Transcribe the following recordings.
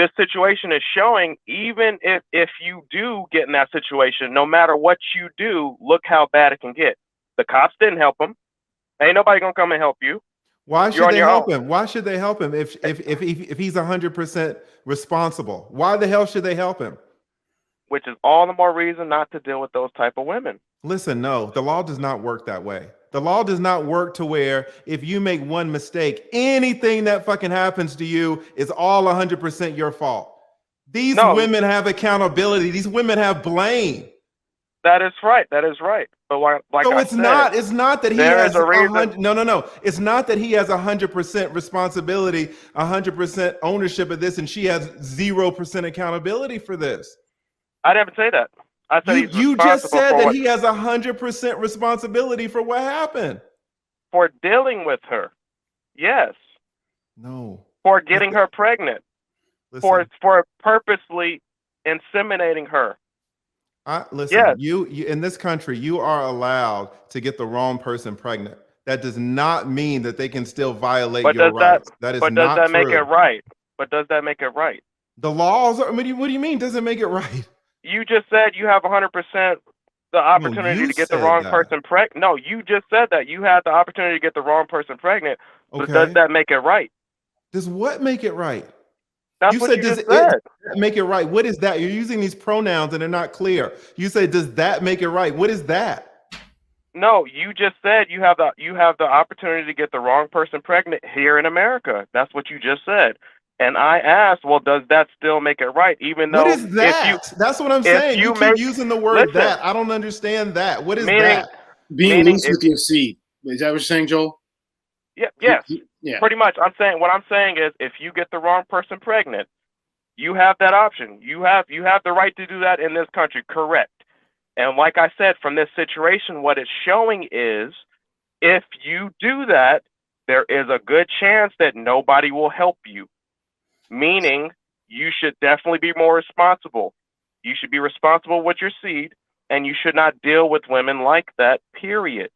this situation is showing, even if you do get in that situation, no matter what you do, look how bad it can get. The cops didn't help him. Ain't nobody gonna come and help you. Why should they help him? Why should they help him if he's 100% responsible? Why the hell should they help him? Which is all the more reason not to deal with those type of women. Listen, no, the law does not work that way. The law does not work to where if you make one mistake, anything that fucking happens to you is all 100% your fault. These women have accountability. These women have blame. That is right. That is right. But like so I it's said, not. It's not that he has a reason. No. It's not that he has 100% responsibility, 100% ownership of this, and she has 0% accountability for this. I didn't say that. I said you just said that he has 100% responsibility for what happened. For dealing with her, yes. No. For getting her pregnant. For purposely inseminating her. Listen, yes. you in this country, you are allowed to get the wrong person pregnant. That does not mean that they can still violate your rights. That is not true. But does that make it right? But does that make it right? The laws are, what do you mean? Does it make it right? You just said you have 100% the opportunity to get the wrong person pregnant. No, you just said that you had the opportunity to get the wrong person pregnant. But does that make it right? Does what make it right? That's what you just said. Make it right. What is that? You're using these pronouns and they're not clear. You say, does that make it right? What is that? No, you just said you have the opportunity to get the wrong person pregnant here in America. That's what you just said. And I asked, well, does that still make it right? Even though what is that? That's what I'm saying. You keep using the word that. I don't understand that. What is that? Being loose with your seed. Is that what you're saying, Joel? Yeah. Yes. Yeah. Pretty much. What I'm saying is, if you get the wrong person pregnant, you have that option. You have the right to do that in this country. Correct. And like I said, from this situation, what it's showing is, if you do that, there is a good chance that nobody will help you. Meaning, you should definitely be more responsible. You should be responsible with your seed, and you should not deal with women like that, period.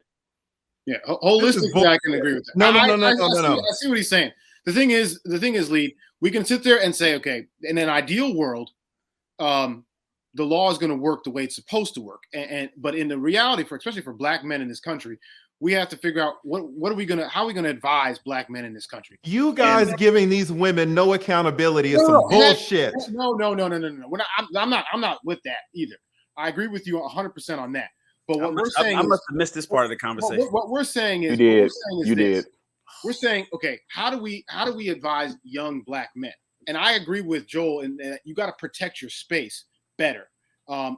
Yeah, holistically, I can agree with that. No. I see what he's saying. The thing is, Lee, we can sit there and say, okay, in an ideal world, the law is going to work the way it's supposed to work. But in the reality, especially for black men in this country, we have to figure out how are we gonna advise black men in this country? You guys giving these women no accountability is some bullshit. No. I'm not with that either. I agree with you 100% on that. But what we're saying, I must have missed this part of the conversation. What we're saying is, you did. We're saying, okay, how do we advise young black men? And I agree with Joel in that you got to protect your space better,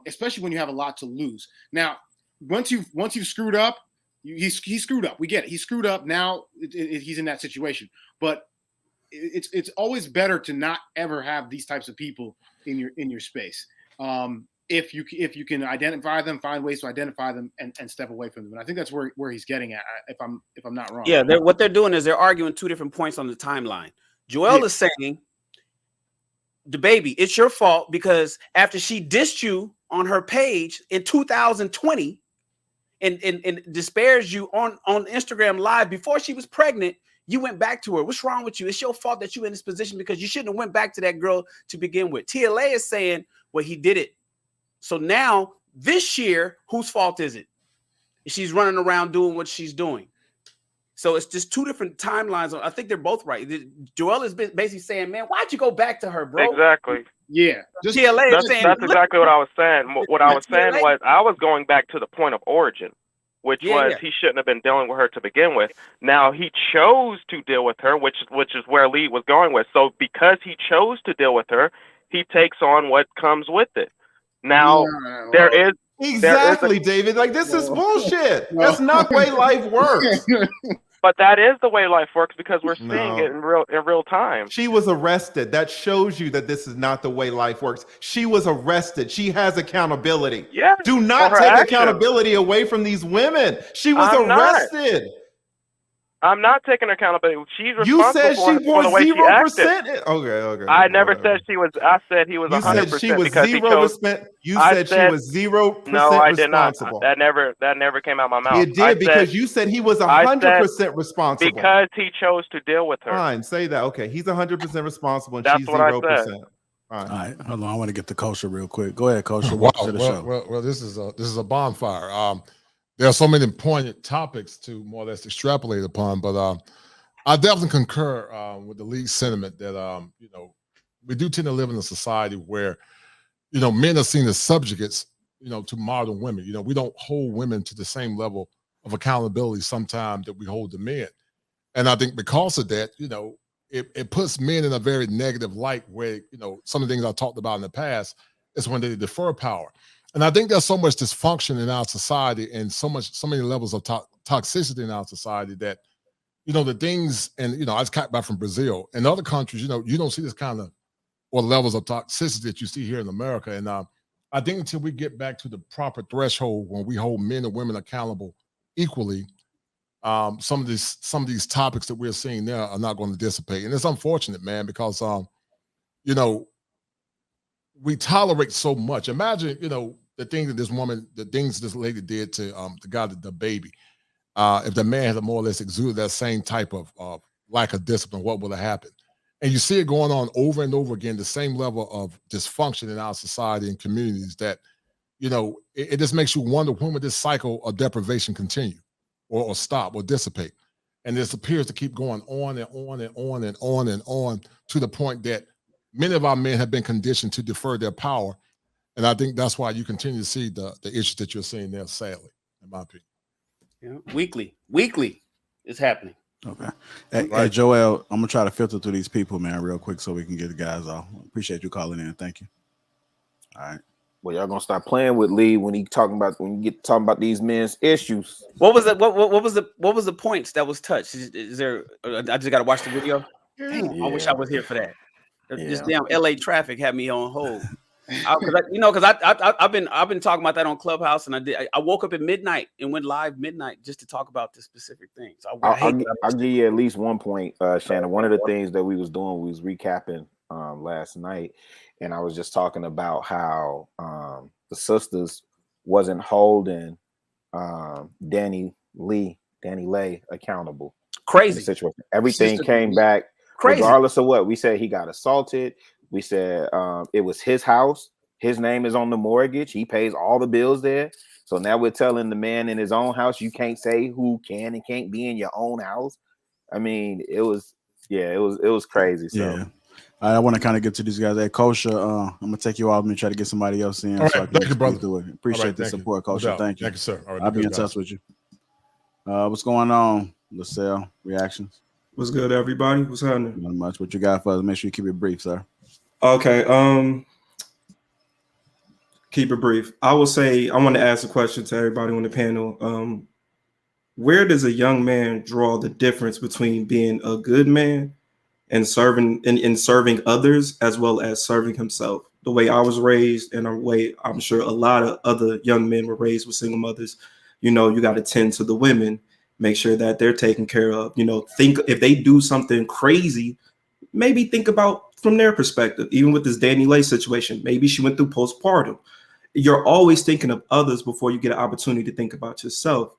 especially when you have a lot to lose. Now, once you've screwed up. He screwed up. We get it. He screwed up. Now he's in that situation. But it's always better to not ever have these types of people in your space. If you can identify them, find ways to identify them and step away from them. And I think that's where he's getting at. If I'm not wrong. Yeah. What they're doing is they're arguing two different points on the timeline. Joel is saying, the baby, it's your fault because after she dissed you on her page in 2020. And disparaged you on Instagram Live before she was pregnant, you went back to her. What's wrong with you? It's your fault that you're in this position because you shouldn't have went back to that girl to begin with. TLA is saying, well, he did it. So now this year, whose fault is it? She's running around doing what she's doing. So it's just two different timelines. I think they're both right. Joel is basically saying, man, why'd you go back to her, bro? Exactly. Yeah, that's exactly what I was saying. What I was saying was I was going back to the point of origin, which was he shouldn't have been dealing with her to begin with. Now he chose to deal with her, which is where Lee was going with. So because he chose to deal with her, he takes on what comes with it. Now there is David. Like this is bullshit. That's not the way life works. But that is the way life works because we're seeing it in real time. She was arrested. That shows you that this is not the way life works. She was arrested. She has accountability. Yeah. Do not take accountability away from these women. She was arrested. I'm not taking accountability. She's responsible you said she for the way 0%. She acted. Okay. I never said she was. I said he was 100% because he chose. You said she was 0% no, I did responsible. Not. That never came out of my mouth. It did because you said he was 100% responsible. Because he chose to deal with her. Fine, say that. Okay, he's 100% responsible and That's she's what 0%. I said. All right, hold on. I want to get the Kosher real quick. Go ahead, Kosher. Welcome to the show. Well, this is a bonfire. There are so many poignant topics to more or less extrapolate upon, but I definitely concur with the league sentiment that we do tend to live in a society where men are seen as subjugates, to modern women. We don't hold women to the same level of accountability sometimes that we hold the men, and I think because of that, it puts men in a very negative light where, some of the things I talked about in the past is when they defer power. And I think there's so much dysfunction in our society and so many levels of toxicity in our society that, the things, and, I just got back from Brazil and other countries, you don't see this kind of, or levels of toxicity that you see here in America. And I think until we get back to the proper threshold when we hold men and women accountable equally, some of these topics that we're seeing there are not going to dissipate. And it's unfortunate, man, because we tolerate so much. Imagine, the things this lady did to the guy, the baby. If the man had more or less exuded that same type of lack of discipline, what would have happened? And you see it going on over and over again, the same level of dysfunction in our society and communities that, it just makes you wonder, when would this cycle of deprivation continue or stop or dissipate? And this appears to keep going on and on and on and on and on to the point that many of our men have been conditioned to defer their power. And I think that's why you continue to see the issues that you're seeing there, sadly, in my opinion. Yeah. Weekly it's happening. Okay. Hey, Joel, I'm gonna try to filter through these people, man, real quick so we can get the guys off. Appreciate you calling in. Thank you. All right. Well, y'all gonna stop playing with Lee when you get talking about these men's issues. What was the points that was touched? Is there? I just gotta watch the video. Dang, yeah. I wish I was here for that. Yeah. This damn LA traffic had me on hold. Because I've been talking about that on Clubhouse, and I woke up at midnight and went live midnight just to talk about this specific thing. So I'll give you at least one point, Shannon. One of the things that we was doing, we was recapping last night, and I was just talking about how the sisters wasn't holding Danny Lay accountable. Crazy situation. Everything came back crazy, regardless of what we said. He got assaulted. We said it was his house. His name is on the mortgage. He pays all the bills there. So now we're telling the man in his own house, you can't say who can and can't be in your own house. I mean, it was crazy. So yeah. I want to kind of get to these guys. Hey, Kosher, I'm gonna take you off and try to get somebody else in. All right, thank you, brother. Appreciate the support, Kosher. Thank you. Thank you, sir. All right, I'll be in touch with you. What's going on, LaSalle? Reactions? What's good, everybody? What's happening? Not much. What you got for us? Make sure you keep it brief, sir. Okay. Keep it brief. I will say I want to ask a question to everybody on the panel. Where does a young man draw the difference between being a good man and serving others as well as serving himself? The way I was raised, and the way I'm sure a lot of other young men were raised with single mothers, you got to tend to the women, make sure that they're taken care of. Think if they do something crazy, maybe think about from their perspective. Even with this Danny Lay situation, maybe she went through postpartum. You're always thinking of others before you get an opportunity to think about yourself.